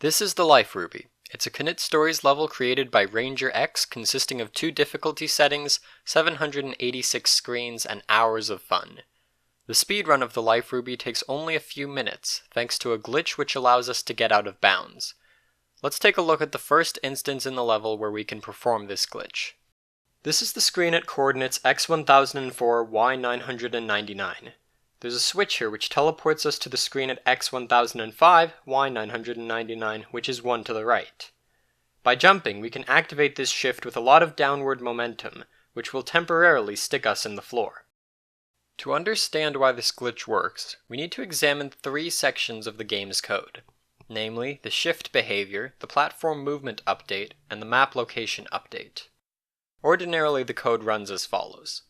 This is the Life Ruby. It's a Knytt Stories level created by Ranger X consisting of 2 difficulty settings, 786 screens, and hours of fun. The speedrun of the Life Ruby takes only a few minutes, thanks to a glitch which allows us to get out of bounds. Let's take a look at the first instance in the level where we can perform this glitch. This is the screen at coordinates x1004, y999. There's a switch here which teleports us to the screen at x1005, y999, which is 1 to the right. By jumping, we can activate this shift with a lot of downward momentum, which will temporarily stick us in the floor. To understand why this glitch works, we need to examine 3 sections of the game's code, namely the shift behavior, the platform movement update, and the map location update. Ordinarily, the code runs as follows.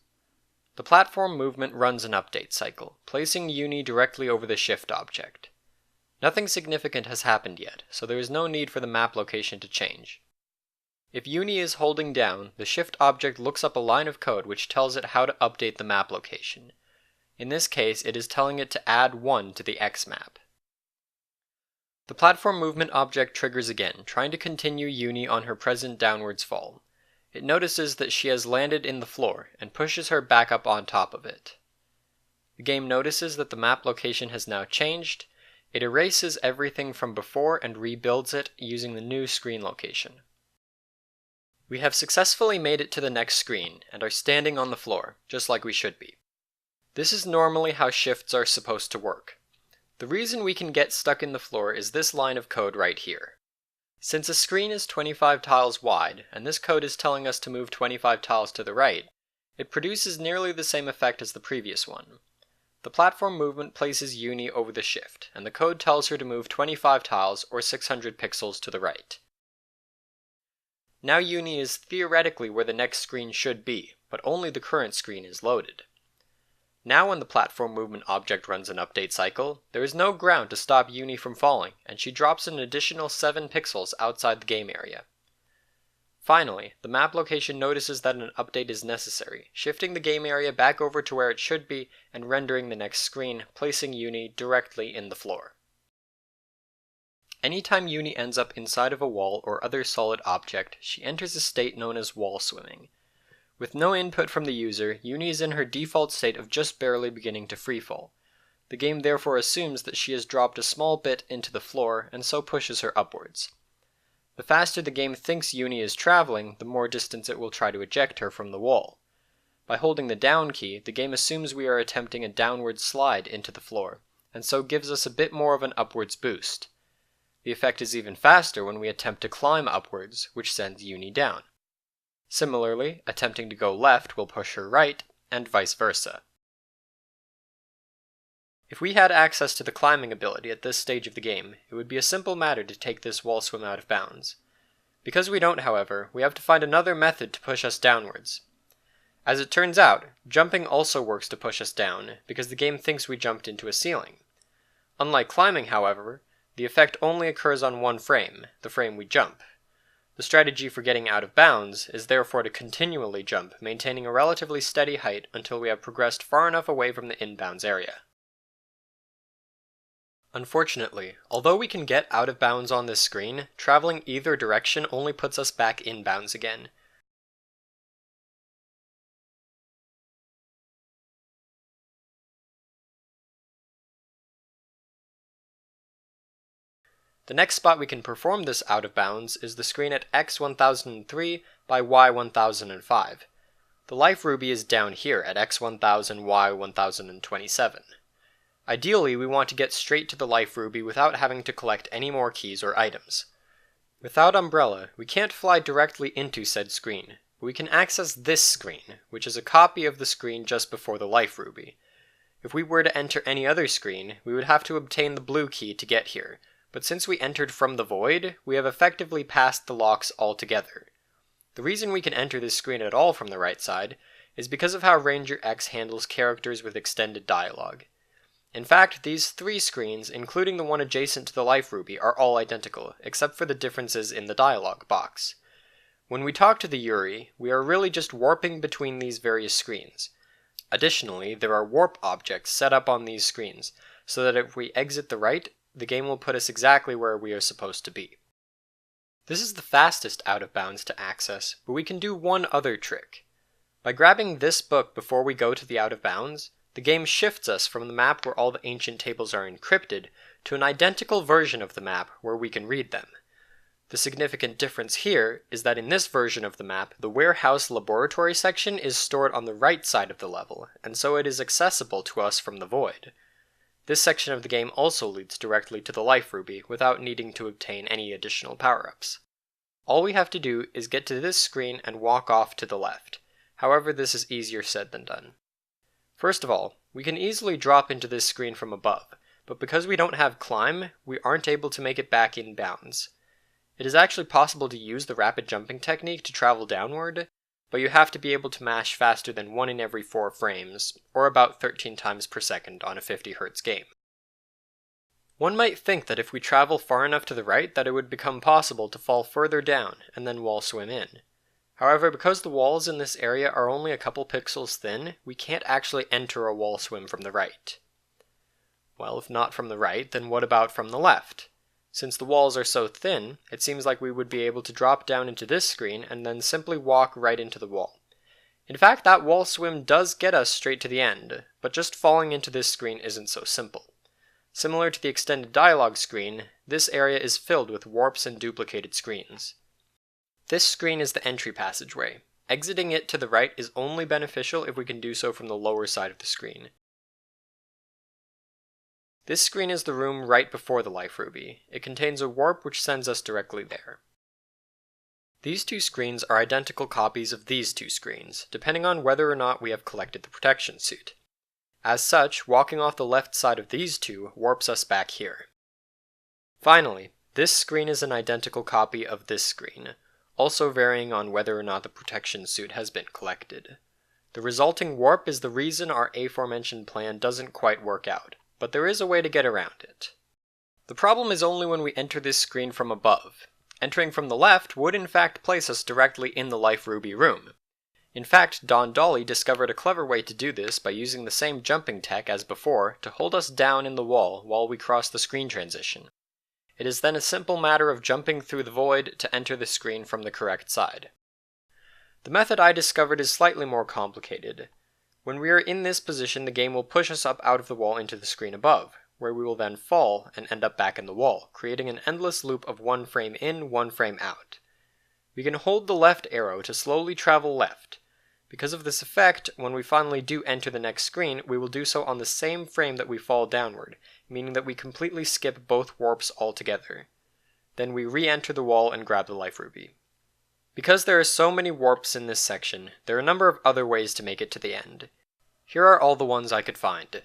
The platform movement runs an update cycle, placing Uni directly over the shift object. Nothing significant has happened yet, so there is no need for the map location to change. If Uni is holding down, the shift object looks up a line of code which tells it how to update the map location. In this case, it is telling it to add 1 to the X map. The platform movement object triggers again, trying to continue Uni on her present downwards fall. It notices that she has landed in the floor and pushes her back up on top of it. The game notices that the map location has now changed. It erases everything from before and rebuilds it using the new screen location. We have successfully made it to the next screen and are standing on the floor, just like we should be. This is normally how shifts are supposed to work. The reason we can get stuck in the floor is this line of code right here. Since a screen is 25 tiles wide, and this code is telling us to move 25 tiles to the right, it produces nearly the same effect as the previous one. The platform movement places Uni over the shift, and the code tells her to move 25 tiles or 600 pixels to the right. Now Uni is theoretically where the next screen should be, but only the current screen is loaded. Now when the platform movement object runs an update cycle, there is no ground to stop Uni from falling, and she drops an additional 7 pixels outside the game area. Finally, the map location notices that an update is necessary, shifting the game area back over to where it should be and rendering the next screen, placing Uni directly in the floor. Anytime Uni ends up inside of a wall or other solid object, she enters a state known as wall swimming. With no input from the user, Uni is in her default state of just barely beginning to freefall. The game therefore assumes that she has dropped a small bit into the floor and so pushes her upwards. The faster the game thinks Uni is traveling, the more distance it will try to eject her from the wall. By holding the down key, the game assumes we are attempting a downward slide into the floor, and so gives us a bit more of an upwards boost. The effect is even faster when we attempt to climb upwards, which sends Uni down. Similarly, attempting to go left will push her right, and vice versa. If we had access to the climbing ability at this stage of the game, it would be a simple matter to take this wall swim out of bounds. Because we don't, however, we have to find another method to push us downwards. As it turns out, jumping also works to push us down, because the game thinks we jumped into a ceiling. Unlike climbing, however, the effect only occurs on one frame, the frame we jump. The strategy for getting out of bounds is therefore to continually jump, maintaining a relatively steady height until we have progressed far enough away from the inbounds area. Unfortunately, although we can get out of bounds on this screen, traveling either direction only puts us back inbounds again. The next spot we can perform this out of bounds is the screen at x1003 by y1005. The Life Ruby is down here at x1000 y1027. Ideally, we want to get straight to the Life Ruby without having to collect any more keys or items. Without Umbrella, we can't fly directly into said screen, but we can access this screen, which is a copy of the screen just before the Life Ruby. If we were to enter any other screen, we would have to obtain the blue key to get here, but since we entered from the void, we have effectively passed the locks altogether. The reason we can enter this screen at all from the right side is because of how Ranger X handles characters with extended dialogue. In fact, these 3 screens, including the one adjacent to the Life Ruby, are all identical, except for the differences in the dialogue box. When we talk to the Yuri, we are really just warping between these various screens. Additionally, there are warp objects set up on these screens, so that if we exit the right, the game will put us exactly where we are supposed to be. This is the fastest out of bounds to access, but we can do one other trick. By grabbing this book before we go to the out of bounds, the game shifts us from the map where all the ancient tables are encrypted to an identical version of the map where we can read them. The significant difference here is that in this version of the map, the warehouse laboratory section is stored on the right side of the level, and so it is accessible to us from the void. This section of the game also leads directly to the life ruby without needing to obtain any additional power-ups. All we have to do is get to this screen and walk off to the left. However, this is easier said than done. First of all, we can easily drop into this screen from above, but because we don't have climb, we aren't able to make it back in bounds. It is actually possible to use the rapid jumping technique to travel downward, but you have to be able to mash faster than 1 in every 4 frames, or about 13 times per second on a 50 Hz game. One might think that if we travel far enough to the right that it would become possible to fall further down and then wall swim in. However, because the walls in this area are only a couple pixels thin, we can't actually enter a wall swim from the right. Well, if not from the right, then what about from the left? Since the walls are so thin, it seems like we would be able to drop down into this screen and then simply walk right into the wall. In fact, that wall swim does get us straight to the end, but just falling into this screen isn't so simple. Similar to the extended dialogue screen, this area is filled with warps and duplicated screens. This screen is the entry passageway. Exiting it to the right is only beneficial if we can do so from the lower side of the screen. This screen is the room right before the life ruby. It contains a warp which sends us directly there. These two screens are identical copies of these two screens, depending on whether or not we have collected the protection suit. As such, walking off the left side of these two warps us back here. Finally, this screen is an identical copy of this screen, also varying on whether or not the protection suit has been collected. The resulting warp is the reason our aforementioned plan doesn't quite work out, but there is a way to get around it. The problem is only when we enter this screen from above. Entering from the left would in fact place us directly in the life ruby room. In fact, Don Dolly discovered a clever way to do this by using the same jumping tech as before to hold us down in the wall while we cross the screen transition. It is then a simple matter of jumping through the void to enter the screen from the correct side. The method I discovered is slightly more complicated. When we are in this position, the game will push us up out of the wall into the screen above, where we will then fall and end up back in the wall, creating an endless loop of 1 frame in, 1 frame out. We can hold the left arrow to slowly travel left. Because of this effect, when we finally do enter the next screen, we will do so on the same frame that we fall downward, meaning that we completely skip both warps altogether. Then we re-enter the wall and grab the life ruby. Because there are so many warps in this section, there are a number of other ways to make it to the end. Here are all the ones I could find.